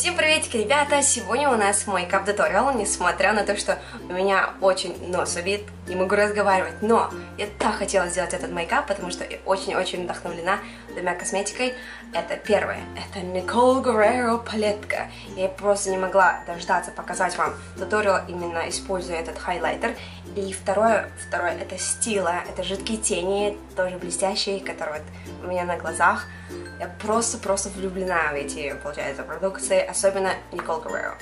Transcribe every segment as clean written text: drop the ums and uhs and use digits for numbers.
Всем приветики, ребята! Сегодня у нас мейкап туториал, несмотря на то, что у меня очень нос убит, не могу разговаривать, но я так хотела сделать этот мейкап, потому что я очень-очень вдохновлена двумя косметикой. Это первое, это Nicole Guerrero палетка. Я просто не могла дождаться показать вам туториал, именно используя этот хайлайтер. И второе, это Stila, это жидкие тени, тоже блестящие, которые вот у меня на глазах. Я просто влюблена в эти, получается, продукции, особенно Nicole Guerrero.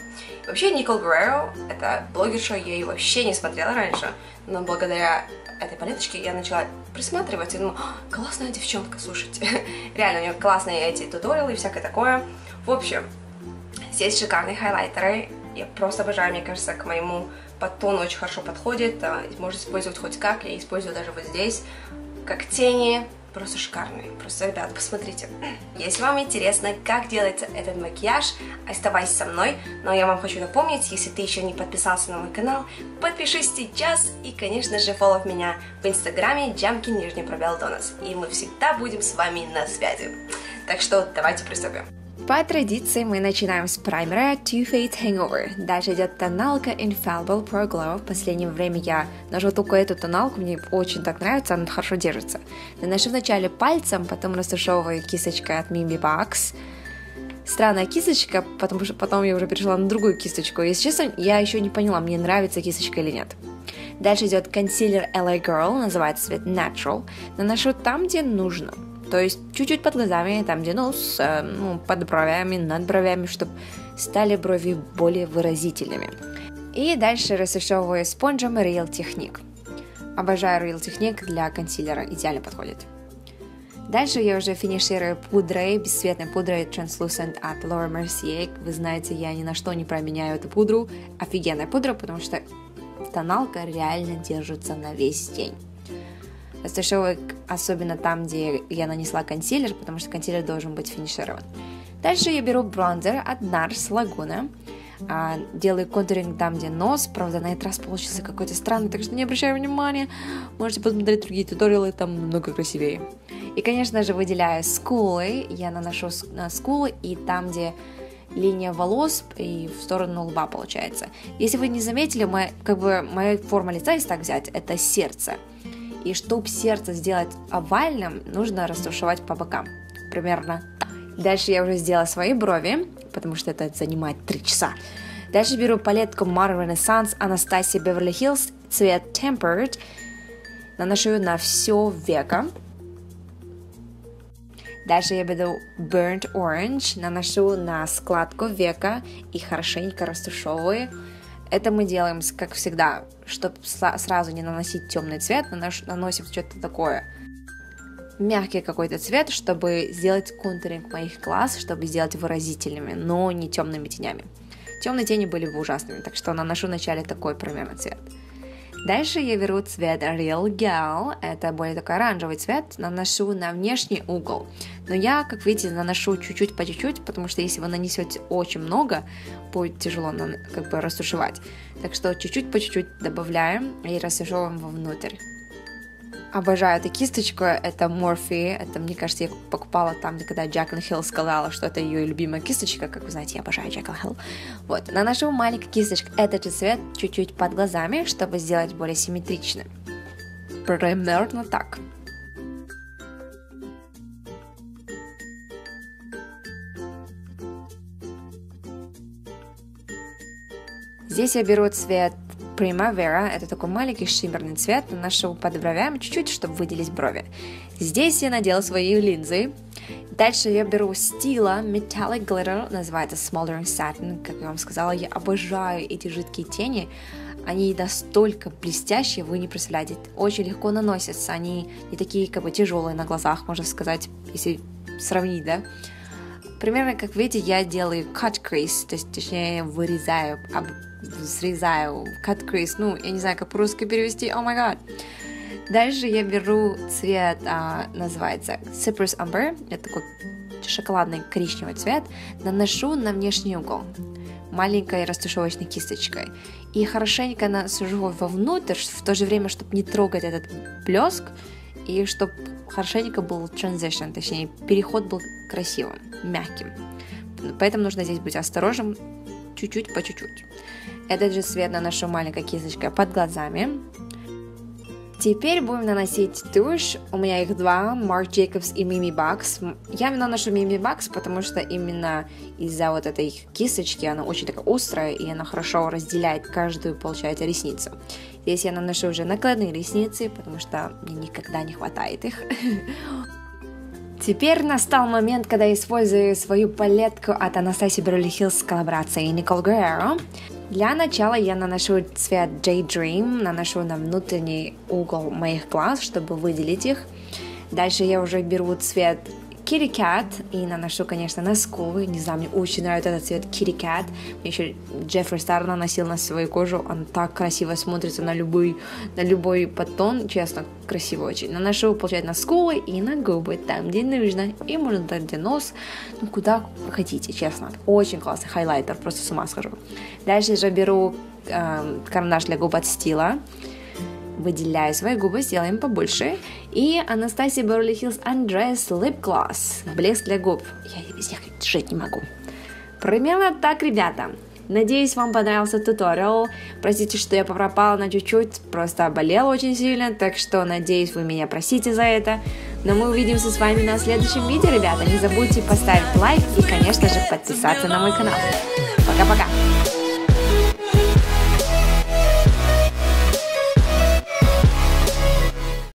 Вообще, Nicole Guerrero — это блогерша, я ее вообще не смотрела раньше, но благодаря этой палеточке я начала присматривать и думала: классная девчонка, слушайте. Реально, у нее классные эти туториалы и всякое такое. В общем, здесь шикарные хайлайтеры, я просто обожаю, мне кажется, к моему подтону очень хорошо подходит, можно использовать хоть как, я использую даже вот здесь, как тени. Просто шикарные. Просто, ребят, посмотрите. Если вам интересно, как делается этот макияж, оставайтесь со мной. Но я вам хочу напомнить, если ты еще не подписался на мой канал, подпишись сейчас и, конечно же, follow меня в инстаграме Jamkin_Donuts. И мы всегда будем с вами на связи. Так что давайте приступим. По традиции мы начинаем с праймера Too Faced Hangover. Дальше идет тоналка Infallible Pro Glow. В последнее время я ношу только эту тоналку, мне очень так нравится, она хорошо держится. Наношу вначале пальцем, потом растушевываю кисточкой от Mimi Box. Странная кисточка, потому что потом я уже перешла на другую кисточку. Если честно, я еще не поняла, мне нравится кисточка или нет. Дальше идет консилер LA Girl, называется цвет Natural. Наношу там, где нужно. То есть чуть-чуть под глазами, там где нос, под бровями, над бровями, чтобы стали брови более выразительными. И дальше растушевываю спонжем Real Technique. Обожаю Real Technique, для консилера идеально подходит. Дальше я уже финиширую пудрой, бесцветной пудрой Translucent от Laura Mercier. Вы знаете, я ни на что не променяю эту пудру. Офигенная пудра, потому что тоналка реально держится на весь день. Растушевываю особенно там, где я нанесла консилер, потому что консилер должен быть финиширован. Дальше я беру бронзер от NARS Laguna. Делаю контуринг там, где нос. Правда, на этот раз получился какой-то странный, так что не обращаю внимания. Можете посмотреть другие туториалы, там намного красивее. И, конечно же, выделяю скулы. Я наношу на скулы и там, где линия волос, и в сторону лба получается. Если вы не заметили, моя форма лица, если так взять, это сердце. И чтобы сердце сделать овальным, нужно растушевать по бокам. Примерно так. Дальше я уже сделала свои брови, потому что это занимает 3 часа. Дальше беру палетку Modern Renaissance Anastasia Beverly Hills, цвет Tempered. Наношу ее на все веко. Дальше я беру Burnt Orange, наношу на складку века и хорошенько растушевываю. Это мы делаем, как всегда, чтобы сразу не наносить темный цвет, наносим что-то такое, мягкий какой-то цвет, чтобы сделать контуринг моих глаз, чтобы сделать выразительными, но не темными тенями. Темные тени были бы ужасными, так что наношу вначале такой примерно цвет. Дальше я беру цвет Real Gal, это более такой оранжевый цвет, наношу на внешний угол. Но я, как видите, наношу чуть-чуть по чуть-чуть, потому что если вы нанесете очень много, будет тяжело растушевать. Так что чуть-чуть по чуть-чуть добавляем и растушевываем вовнутрь. Обожаю эту кисточку, это Morphe, это, мне кажется, я покупала там, когда Jaclyn Hill сказала, что это ее любимая кисточка, как вы знаете, я обожаю Jaclyn Hill. Вот, наношу маленькую кисточку, этот же цвет, чуть-чуть под глазами, чтобы сделать более симметричным. Примерно так. Здесь я беру цвет Primavera, это такой маленький шиммерный цвет, наношу под бровями чуть-чуть, чтобы выделить брови. Здесь я надела свои линзы. Дальше я беру Stila Metallic Glitter, называется Smoldering Satin, как я вам сказала, я обожаю эти жидкие тени. Они настолько блестящие, вы не представляете, очень легко наносятся, они не такие тяжелые на глазах, можно сказать, если сравнить, да. Примерно, как видите, я делаю cut crease, то есть, точнее, срезаю cut crease, я не знаю, как по-русски перевести, oh my god. Дальше я беру цвет, называется Cypress Umber, это такой шоколадный коричневый цвет, наношу на внешний угол маленькой растушевочной кисточкой и хорошенько насажу вовнутрь, в то же время, чтобы не трогать этот блеск и чтобы хорошенько был transition, точнее, переход был красивым, мягким. поэтому нужно здесь быть осторожным, чуть-чуть по чуть-чуть. Этот же цвет наношу маленькой кисточкой под глазами. Теперь будем наносить тушь. У меня их два, Marc Jacobs и Mimi Bugs. Я наношу Mimi Bugs, потому что именно из-за вот этой кисточки она очень такая острая, и она хорошо разделяет каждую, получается, ресницу. Здесь я наношу уже накладные ресницы, потому что мне никогда не хватает их. Теперь настал момент, когда я использую свою палетку от Anastasia Beverly Hills с коллаборацией Nicole Guerrero. Для начала я наношу цвет J-Dream, наношу на внутренний угол моих глаз, чтобы выделить их. Дальше я уже беру цвет Kitty Cat и наношу, конечно, на скулы. Не знаю, мне очень нравится этот цвет Kitty Cat. Мне еще Джеффри Стар наносил на свою кожу. Он так красиво смотрится на любой подтон. Честно, красиво очень. Наношу, получается, на скулы и на губы, там, где нужно. И можно дать где нос. Ну, куда хотите, честно. Очень классный хайлайтер, просто с ума схожу. Дальше же беру карандаш для губ от Стила. Выделяю свои губы, сделаем побольше. И Anastasia Beverly Hills Undress Lip Gloss. Блеск для губ. Я без них жить не могу. Примерно так, ребята. Надеюсь, вам понравился туториал. Простите, что я пропала на чуть-чуть. Просто болела очень сильно. Так что, надеюсь, вы меня простите за это. Но мы увидимся с вами на следующем видео, ребята. Не забудьте поставить лайк и, конечно же, подписаться на мой канал. Пока-пока.